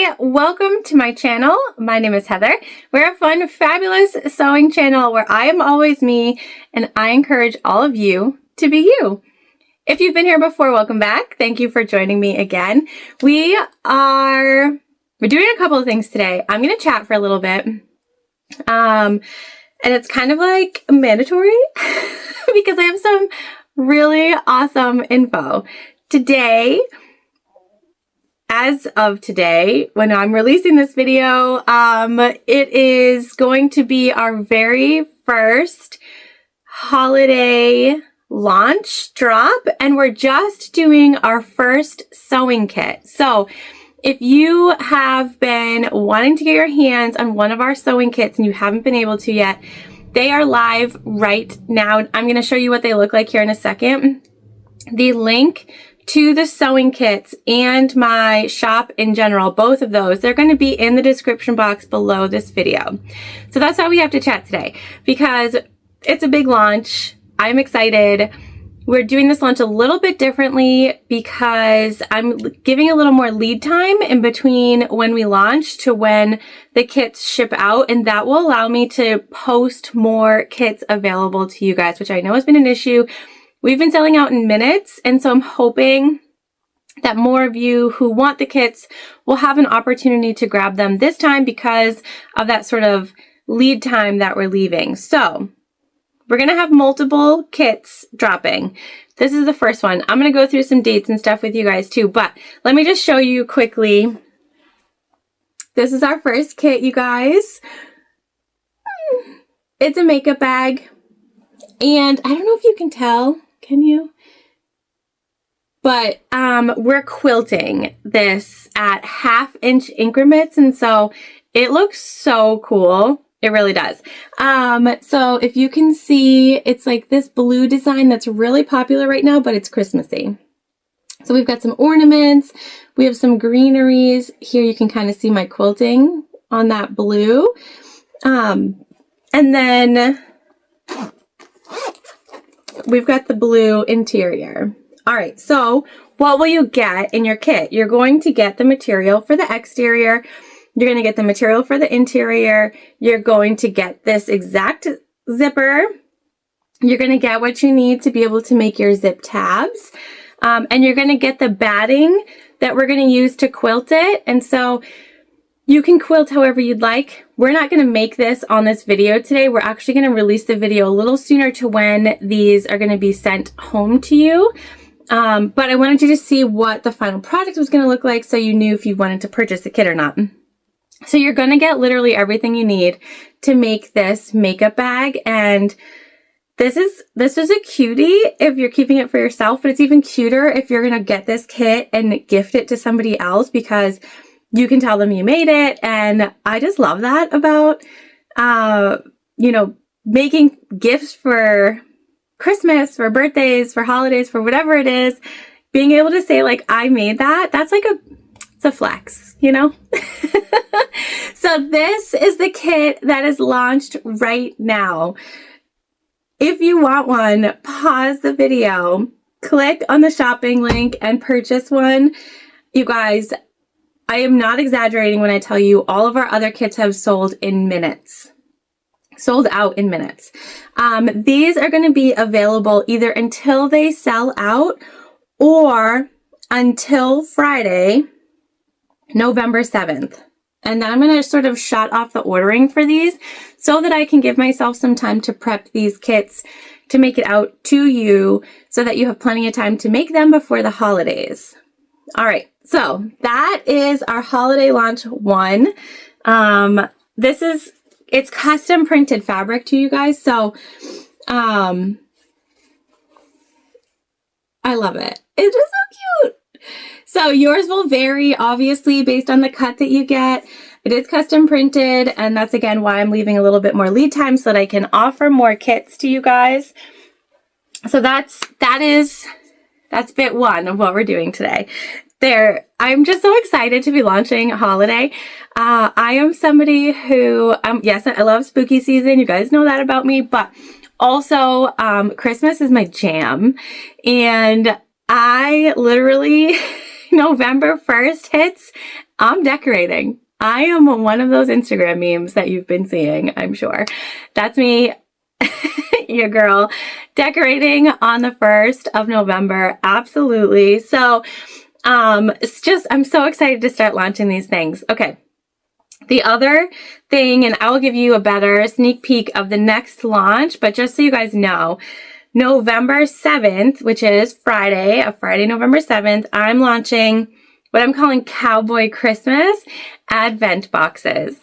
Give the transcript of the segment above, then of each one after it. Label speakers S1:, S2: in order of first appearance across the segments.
S1: Hi, welcome to my channel. My name is Heather. We're a fun, fabulous sewing channel where I am always me and I encourage all of you to be you. If you've been here before, welcome back. Thank you for joining me again. We're doing a couple of things today. I'm going to chat for a little bit. And it's kind of like mandatory because I have some really awesome info. Today, as of today, when I'm releasing this video, it is going to be our very first holiday launch drop, and we're just doing our first sewing kit. So if you have been wanting to get your hands on one of our sewing kits and you haven't been able to yet, they are live right now. I'm going to show you what they look like here in a second. The link to the sewing kits and my shop in general, both of those, they're going to be in the description box below this video. So that's why we have to chat today, because it's a big launch. I'm excited. We're doing this launch a little bit differently because I'm giving a little more lead time in between when we launch to when the kits ship out, and that will allow me to post more kits available to you guys, which I know has been an issue. We've been selling out in minutes, and so I'm hoping that more of you who want the kits will have an opportunity to grab them this time because of that sort of lead time that we're leaving. So we're going to have multiple kits dropping. This is the first one. I'm going to go through some dates and stuff with you guys too, but let me just show you quickly. This is our first kit, you guys. It's a makeup bag, and I don't know if you can tell. Can you? But we're quilting this at 1/2-inch increments, and so it looks so cool. It really does. So if you can see, it's like this blue design that's really popular right now, but it's Christmassy. So we've got some ornaments. We have some greeneries. Here you can kind of see my quilting on that blue. And then we've got the blue interior. All right, so what will you get in your kit? You're going to get the material for the exterior. You're going to get the material for the interior. You're going to get this exact zipper. You're going to get what you need to be able to make your zip tabs. And you're going to get the batting that we're going to use to quilt it. And so you can quilt however you'd like. We're not going to make this on this video today. We're actually going to release the video a little sooner to when these are going to be sent home to you. But I wanted you to see what the final product was going to look like so you knew if you wanted to purchase the kit or not. So you're going to get literally everything you need to make this makeup bag. And this is a cutie if you're keeping it for yourself, but it's even cuter if you're going to get this kit and gift it to somebody else, because you can tell them you made it. And I just love that about, making gifts for Christmas, for birthdays, for holidays, for whatever it is. Being able to say, like, I made that, that's like it's a flex, you know? So this is the kit that is launched right now. If you want one, pause the video, click on the shopping link and purchase one. You guys, I am not exaggerating when I tell you all of our other kits have sold in minutes. Sold out in minutes. These are going to be available either until they sell out or until Friday, November 7th. And then I'm going to sort of shut off the ordering for these so that I can give myself some time to prep these kits to make it out to you so that you have plenty of time to make them before the holidays. All right. So that is our holiday launch one. It's custom printed fabric to you guys. So, I love it. It's just so cute. So yours will vary obviously based on the cut that you get. It is custom printed, and that's again why I'm leaving a little bit more lead time so that I can offer more kits to you guys. So that's bit one of what we're doing today. I'm just so excited to be launching holiday. I am somebody who, yes, I love spooky season. You guys know that about me, but also Christmas is my jam. And I literally November 1st hits, I'm decorating. I am one of those Instagram memes that you've been seeing, I'm sure. That's me, your girl, decorating on the 1st of November. Absolutely. So, it's just, I'm so excited to start launching these things. Okay. The other thing, and I will give you a better sneak peek of the next launch, but just so you guys know, November 7th, which is Friday, November 7th, I'm launching what I'm calling Cowboy Christmas Advent boxes.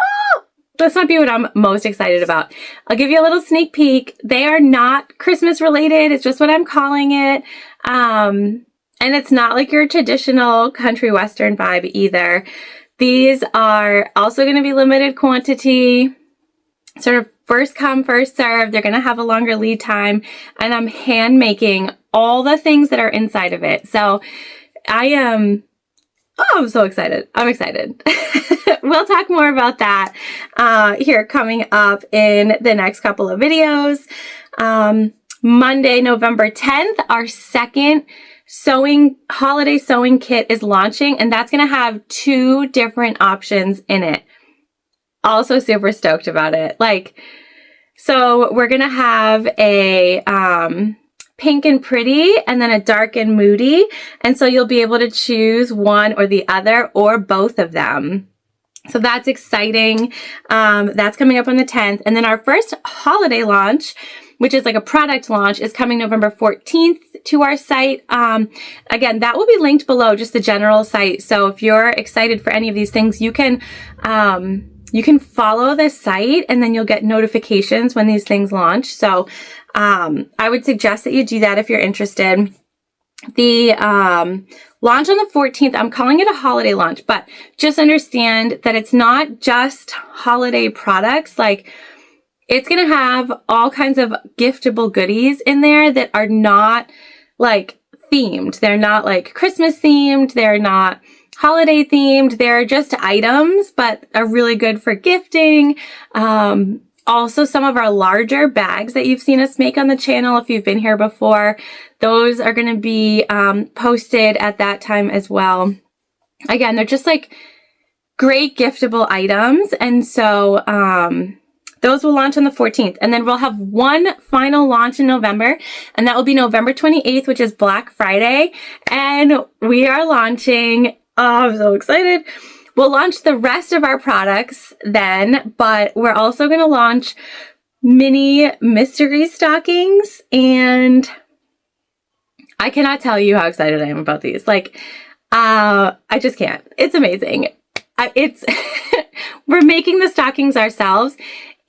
S1: Oh, this might be what I'm most excited about. I'll give you a little sneak peek. They are not Christmas related. It's just what I'm calling it. And it's not like your traditional country western vibe either. These are also going to be limited quantity, sort of first come, first serve. They're going to have a longer lead time, and I'm hand making all the things that are inside of it. So I'm so excited. I'm excited. We'll talk more about that here coming up in the next couple of videos. Monday, November 10th, our second holiday sewing kit is launching, and that's going to have 2 different options in it. Also super stoked about it. So we're going to have a pink and pretty, and then a dark and moody. And so you'll be able to choose one or the other or both of them. So that's exciting. That's coming up on the 10th. And then our first holiday launch, which is like a product launch, is coming November 14th to our site. Again, that will be linked below, just the general site. So if you're excited for any of these things, you can follow the site, and then you'll get notifications when these things launch. So I would suggest that you do that if you're interested. The launch on the 14th, I'm calling it a holiday launch, but just understand that it's not just holiday products. It's going to have all kinds of giftable goodies in there that are not themed. They're not Christmas themed. They're not holiday themed. They're just items, but are really good for gifting. Also, some of our larger bags that you've seen us make on the channel, if you've been here before, those are going to be posted at that time as well. Again, they're just great giftable items. And so, those will launch on the 14th, and then we'll have one final launch in November, and that will be November 28th, which is Black Friday, and we are launching, I'm so excited. We'll launch the rest of our products then, but we're also going to launch mini mystery stockings, and I cannot tell you how excited I am about these. I just can't. It's amazing. We're making the stockings ourselves,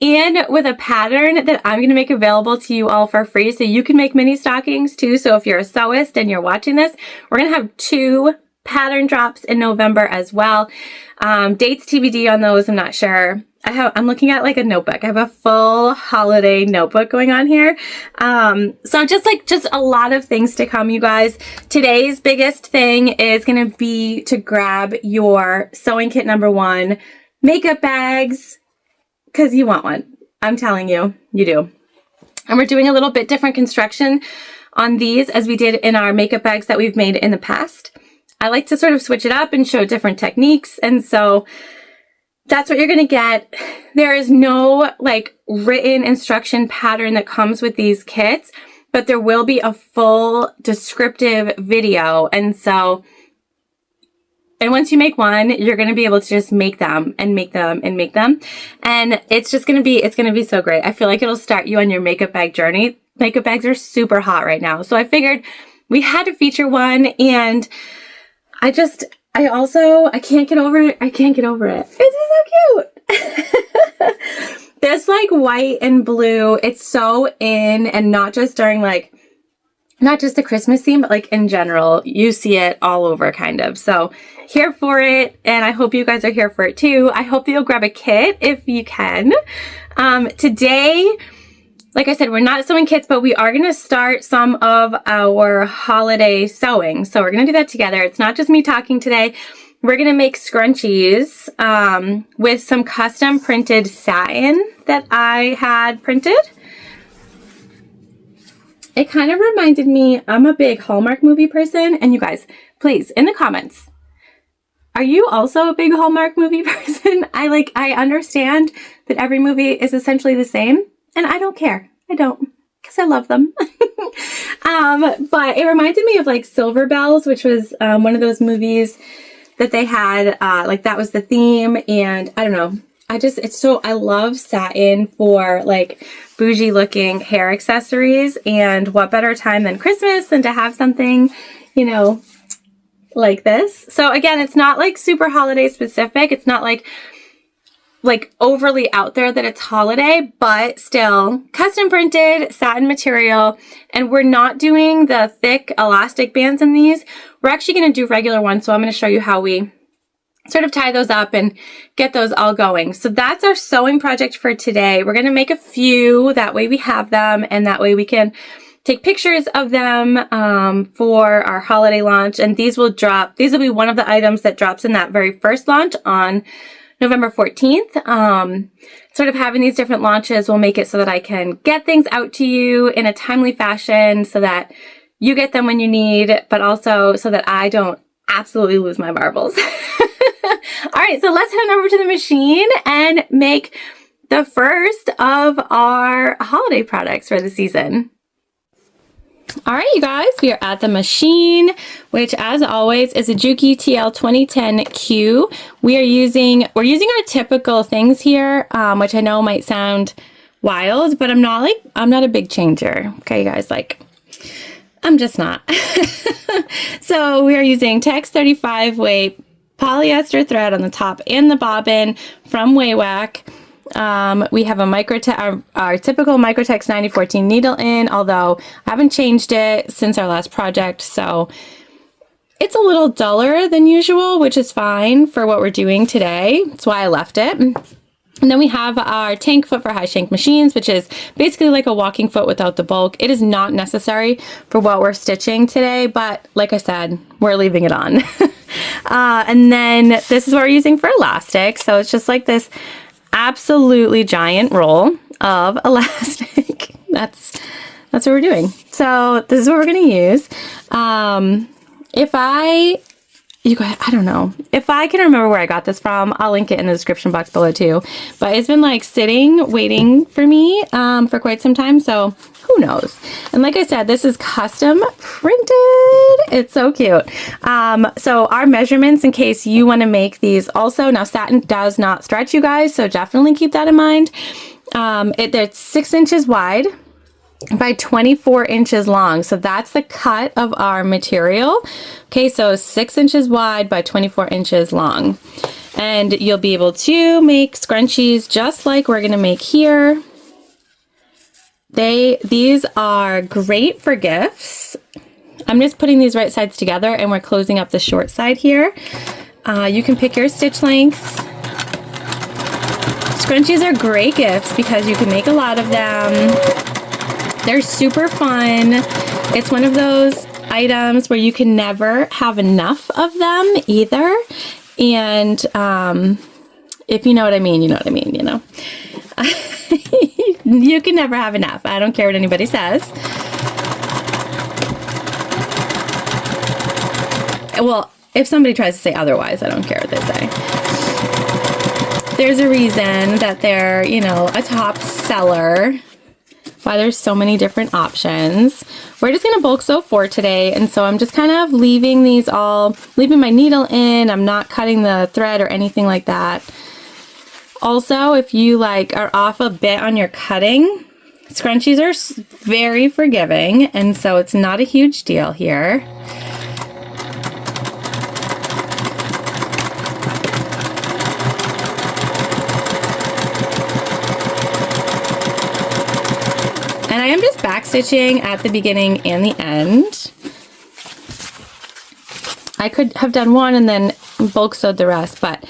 S1: and with a pattern that I'm going to make available to you all for free, so you can make mini stockings too. So if you're a sewist and you're watching this, we're going to have 2 pattern drops in November as well. Dates TBD on those, I'm not sure. I'm looking at a notebook. I have a full holiday notebook going on here. So just a lot of things to come, you guys. Today's biggest thing is going to be to grab your sewing kit number 1, makeup bags, because you want one. I'm telling you, you do. And we're doing a little bit different construction on these as we did in our makeup bags that we've made in the past. I like to sort of switch it up and show different techniques. And so that's what you're going to get. There is no written instruction pattern that comes with these kits, but there will be a full descriptive video. And once you make one, you're going to be able to just make them and make them and make them. And it's going to be so great. I feel like it'll start you on your makeup bag journey. Makeup bags are super hot right now. So I figured we had to feature one, and I can't get over it. I can't get over it. It's so cute. This white and blue, it's so in, and not just during not just the Christmas theme, but in general, you see it all over kind of. So here for it, and I hope you guys are here for it too. I hope you'll grab a kit if you can. Today, like I said, we're not sewing kits, but we are going to start some of our holiday sewing. So we're going to do that together. It's not just me talking today. We're going to make scrunchies with some custom printed satin that I had printed. it kind of reminded me, I'm a big Hallmark movie person, and you guys, please, in the comments, are you also a big Hallmark movie person? I understand that every movie is essentially the same, and I don't care. I don't, because I love them. But it reminded me of like Silver Bells, which was one of those movies that they had, like that was the theme, and I don't know. I love satin for like bougie looking hair accessories, and what better time than Christmas than to have something, you know, like this. So again, it's not like super holiday specific. It's not like overly out there that it's holiday, but still custom printed satin material. And we're not doing the thick elastic bands in these. We're actually going to do regular ones. So I'm going to show you how we sort of tie those up and get those all going. So that's our sewing project for today. We're going to make a few, that way we have them, and that way we can take pictures of them for our holiday launch. And these will be one of the items that drops in that very first launch on November 14th. Sort of having these different launches will make it so that I can get things out to you in a timely fashion so that you get them when you need, but also so that I don't absolutely lose my marbles. All right, so let's head over to the machine and make the first of our holiday products for the season. All right, you guys, we are at the machine, which as always is a Juki TL 2010Q. We're using our typical things here, which I know might sound wild, but I'm not a big changer. Okay, you guys, I'm just not. So we are using Tex 35 weight polyester thread on the top and the bobbin from Waywack. We have our typical Microtex 9014 needle in, although I haven't changed it since our last project, so it's a little duller than usual, which is fine for what we're doing today. That's why I left it. And then we have our tank foot for high shank machines, which is basically like a walking foot without the bulk. It is not necessary for what we're stitching today, but like I said, we're leaving it on. And then this is what we're using for elastic. So it's just like this absolutely giant roll of elastic. That's what we're doing. So this is what we're going to use. I don't know. If I can remember where I got this from, I'll link it in the description box below too. But it's been sitting, waiting for me for quite some time. So who knows? And like I said, this is custom printed. It's so cute. So our measurements, in case you want to make these also, now satin does not stretch, you guys. So definitely keep that in mind. It's 6 inches wide by 24 inches long. So that's the cut of our material. Okay, so 6 inches wide by 24 inches long. And you'll be able to make scrunchies just like we're gonna make here. These are great for gifts. I'm just putting these right sides together and we're closing up the short side here. You can pick your stitch length. Scrunchies are great gifts because you can make a lot of them. They're super fun. It's one of those items where you can never have enough of them either. And if you know what I mean, you know what I mean, you know. You can never have enough. I don't care what anybody says. Well, if somebody tries to say otherwise, I don't care what they say. There's a reason that they're, a top seller. Why there's so many different options. We're just gonna bulk sew 4 today, and so I'm just kind of leaving my needle in. I'm not cutting the thread or anything like that. Also, if you are off a bit on your cutting, scrunchies are very forgiving, and so it's not a huge deal here. And I am just back stitching at the beginning and the end. I could have done one and then bulk sewed the rest, but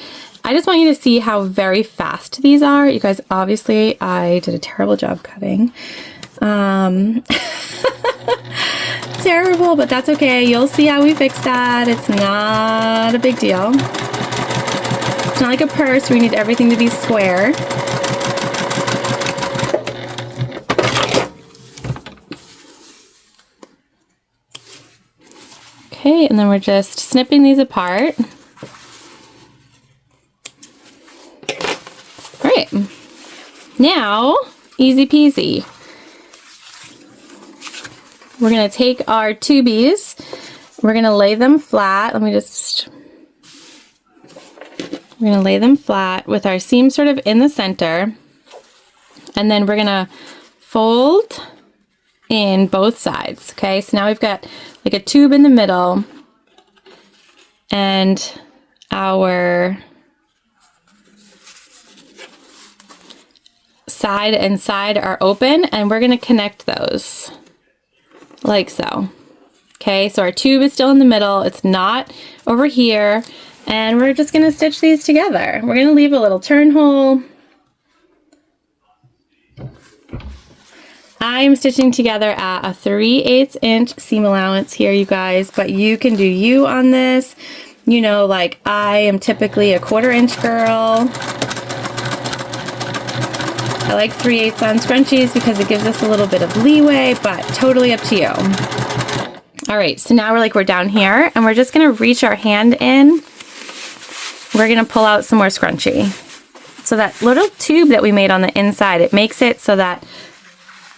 S1: I just want you to see how very fast these are. You guys, obviously, I did a terrible job cutting. Terrible, but that's okay. You'll see how we fix that. It's not a big deal. It's not like a purse where you need everything to be square. Okay, and then we're just snipping these apart. All right, now, easy peasy. We're gonna take our tubies, we're gonna lay them flat. We're gonna lay them flat with our seam sort of in the center, and then we're gonna fold in both sides. Okay, so now we've got like a tube in the middle, and our side and side are open, and we're gonna connect those like so. Okay, so our tube is still in the middle, it's not over here, and we're just gonna stitch these together. We're gonna leave a little turn hole. I'm stitching together at a 3/8 inch seam allowance here, you guys, but you can do you on this. You know, like I am typically a 1/4 inch girl. I like 3/8 on scrunchies because it gives us a little bit of leeway, but totally up to you. All right, so now we're down here, and we're just gonna reach our hand in. We're gonna pull out some more scrunchie. So that little tube that we made on the inside, it makes it so that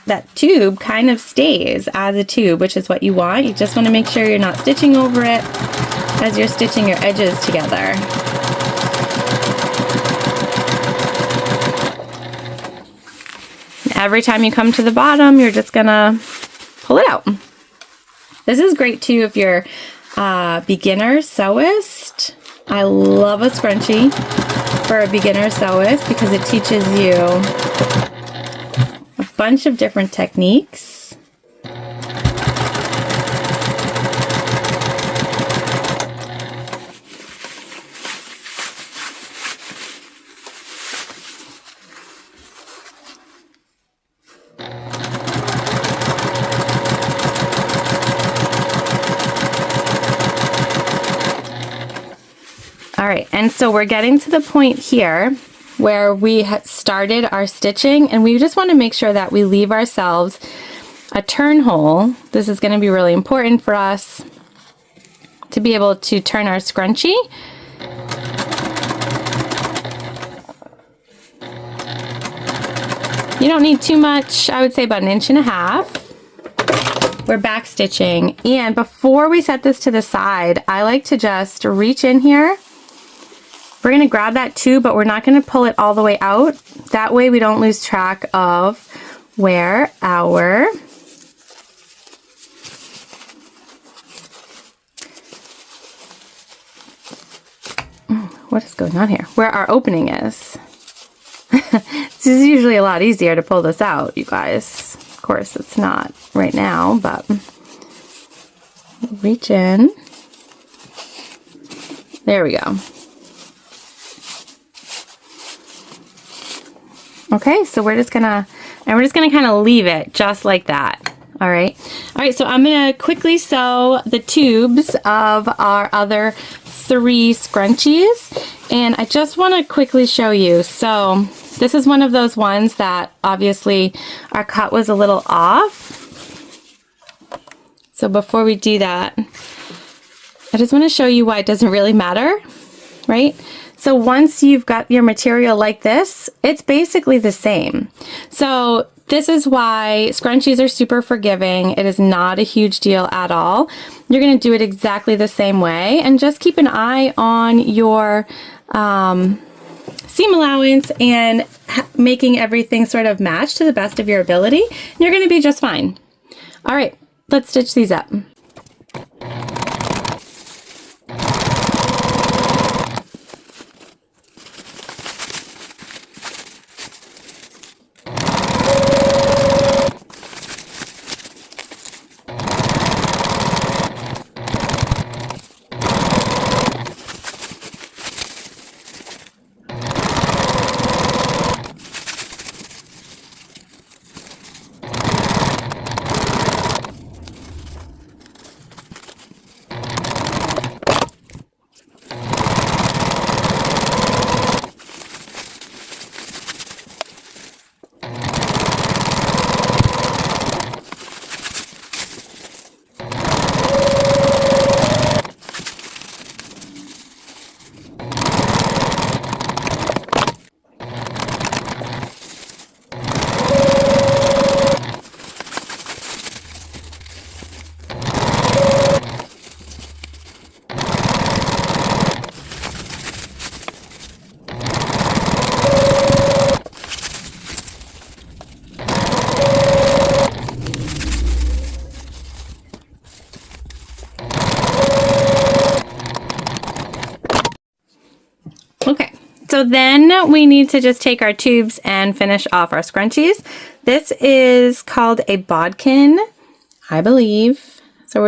S1: that tube kind of stays as a tube, which is what you want. You just want to make sure you're not stitching over it as you're stitching your edges together. Every time you come to the bottom, you're just gonna pull it out. This is great too if you're a beginner sewist. I love a scrunchie for a beginner sewist because it teaches you a bunch of different techniques. All right, and so we're getting to the point here where we started our stitching, and we just want to make sure that we leave ourselves a turn hole. This is going to be really important for us to be able to turn our scrunchie. You don't need too much, I would say about 1.5 inches. We're back stitching, and before we set this to the side, I like to just reach in here. We're going to grab that tube, but we're not going to pull it all the way out. That way we don't lose track of where our what is going on here? Where our opening is. This is usually a lot easier to pull this out, you guys. Of course, it's not right now, but reach in. There we go. Okay, so we're just gonna kind of leave it just like that. All right, so I'm gonna quickly sew the tubes of our other 3 scrunchies, and I just want to quickly show you. So this is one of those ones that obviously our cut was a little off. So before we do that, I just want to show you why it doesn't really matter, right? So once you've got your material like this, it's basically the same. So this is why scrunchies are super forgiving. It is not a huge deal at all. You're going to do it exactly the same way, and just keep an eye on your seam allowance and making everything sort of match to the best of your ability. And you're going to be just fine. All right, let's stitch these up. So then we need to just take our tubes and finish off our scrunchies. This is called a bodkin, I believe. So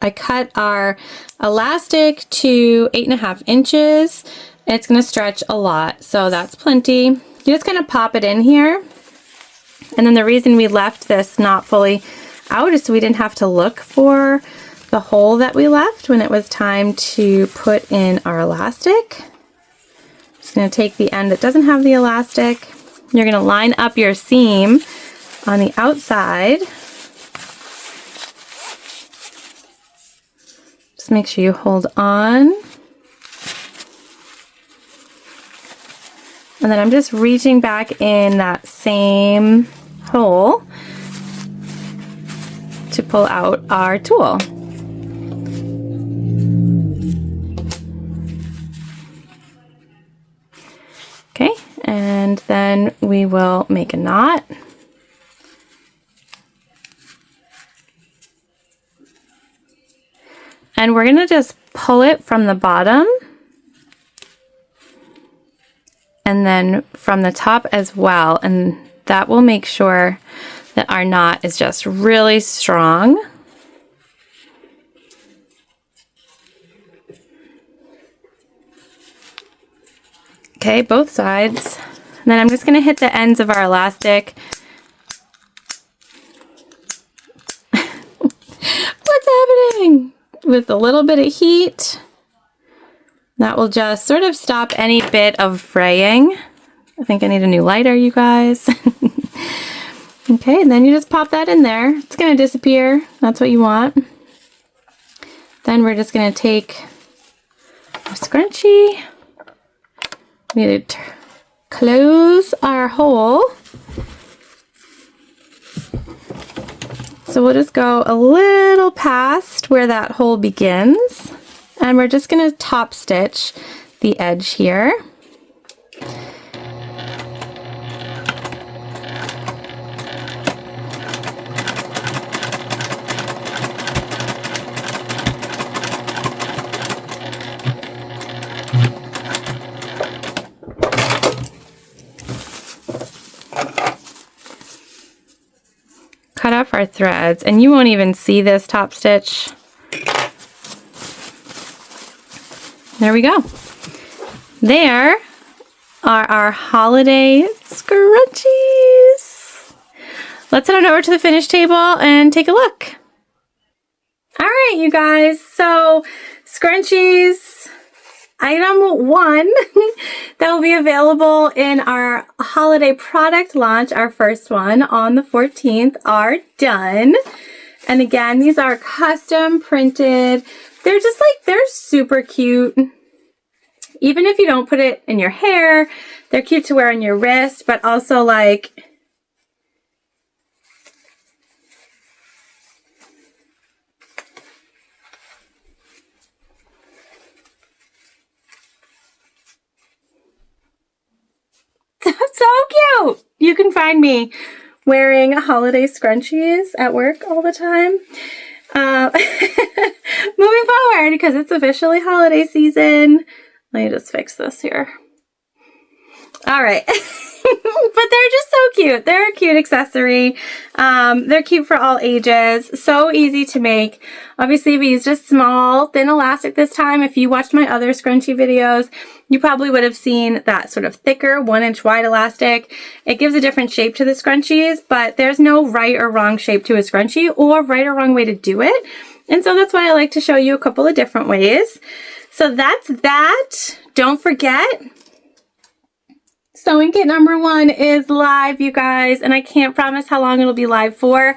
S1: I cut our elastic to 8.5 inches. It's gonna stretch a lot, so that's plenty. You're just gonna pop it in here. And then the reason we left this not fully out is so we didn't have to look for the hole that we left when it was time to put in our elastic. Just gonna take the end that doesn't have the elastic. You're gonna line up your seam on the outside. Just make sure you hold on. And then I'm just reaching back in that same hole to pull out our tool. Okay, and then we will make a knot. And we're gonna just pull it from the bottom and then from the top as well, and that will make sure that our knot is just really strong. Okay, both sides. And then I'm just gonna hit the ends of our elastic. What's happening? With a little bit of heat. That will just sort of stop any bit of fraying. I think I need a new lighter, you guys. Okay, and then you just pop that in there. It's gonna disappear. That's what you want. Then we're just gonna take our scrunchie. We need to close our hole. So we'll just go a little past where that hole begins. And we're just gonna top stitch the edge here. Cut off our threads, and you won't even see this top stitch. There we go. There are our holiday scrunchies. Let's head on over to the finish table and take a look. All right, you guys, so scrunchies, item 1 that will be available in our holiday product launch, our first one on the 14th, are done. And again, these are custom printed. They're just like, they're super cute. Even if you don't put it in your hair, they're cute to wear on your wrist, but also like, so cute. You can find me wearing holiday scrunchies at work all the time. Moving forward, because it's officially holiday season. Let me just fix this here. All right. But they're just so cute. They're a cute accessory. They're cute for all ages. So easy to make. Obviously, we used a small, thin elastic this time. If you watched my other scrunchie videos, you probably would have seen that sort of thicker 1-inch wide elastic. It gives a different shape to the scrunchies, but there's no right or wrong shape to a scrunchie or right or wrong way to do it. And so that's why I like to show you a couple of different ways. So that's that. Don't forget, sewing kit number 1 is live, you guys, and I can't promise how long it'll be live for.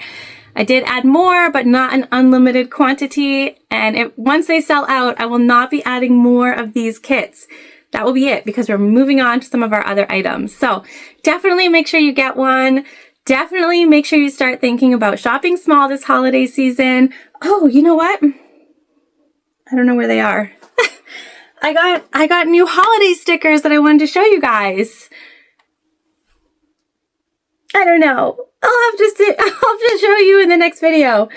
S1: I did add more, but not an unlimited quantity. And once they sell out, I will not be adding more of these kits. That will be it, because we're moving on to some of our other items. So definitely make sure you get one. Definitely make sure you start thinking about shopping small this holiday season. Oh, you know what? I don't know where they are. I got new holiday stickers that I wanted to show you guys. I don't know. I'll have to show you in the next video.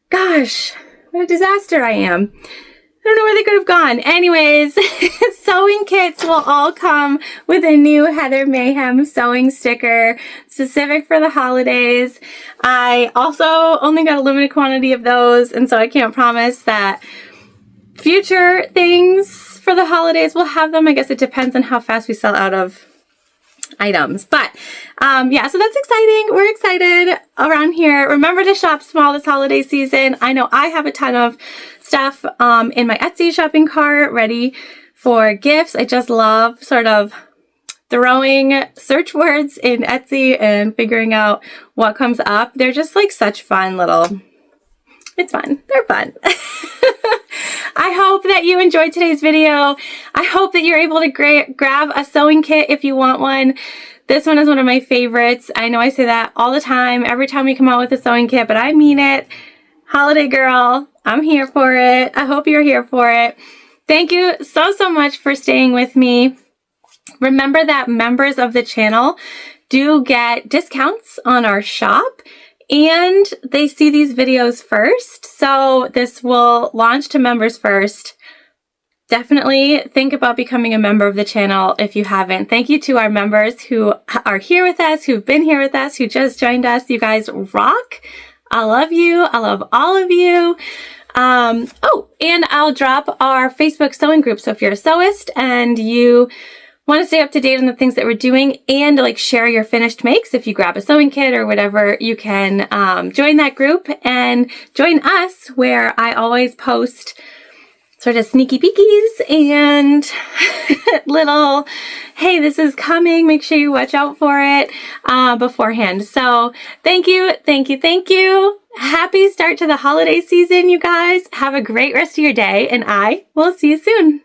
S1: Gosh, what a disaster I am. I don't know where they could have gone. Anyways, so sewing kits will all come with a new Heather Mayhem sewing sticker specific for the holidays. I also only got a limited quantity of those, and so I can't promise that future things for the holidays will have them. I guess it depends on how fast we sell out of items. But yeah, so that's exciting. We're excited around here. Remember to shop small this holiday season. I know I have a ton of stuff in my Etsy shopping cart ready for gifts. I just love sort of throwing search words in Etsy and figuring out what comes up. They're just like such fun little, it's fun. They're fun. I hope that you enjoyed today's video. I hope that you're able to grab a sewing kit if you want one. This one is one of my favorites. I know I say that all the time, every time we come out with a sewing kit, but I mean it. Holiday girl, I'm here for it. I hope you're here for it. Thank you so much for staying with me. Remember that members of the channel do get discounts on our shop, and they see these videos first. So this will launch to members first. Definitely think about becoming a member of the channel if you haven't. Thank you to our members who are here with us, who've been here with us, who just joined us. You guys rock. I love you. I love all of you. Oh, and I'll drop our Facebook sewing group. So if you're a sewist and you want to stay up to date on the things that we're doing and like share your finished makes, if you grab a sewing kit or whatever, you can join that group and join us, where I always post sort of sneaky peekies and little, hey, this is coming, make sure you watch out for it beforehand. So thank you, thank you, thank you. Happy start to the holiday season, you guys. Have a great rest of your day, and I will see you soon.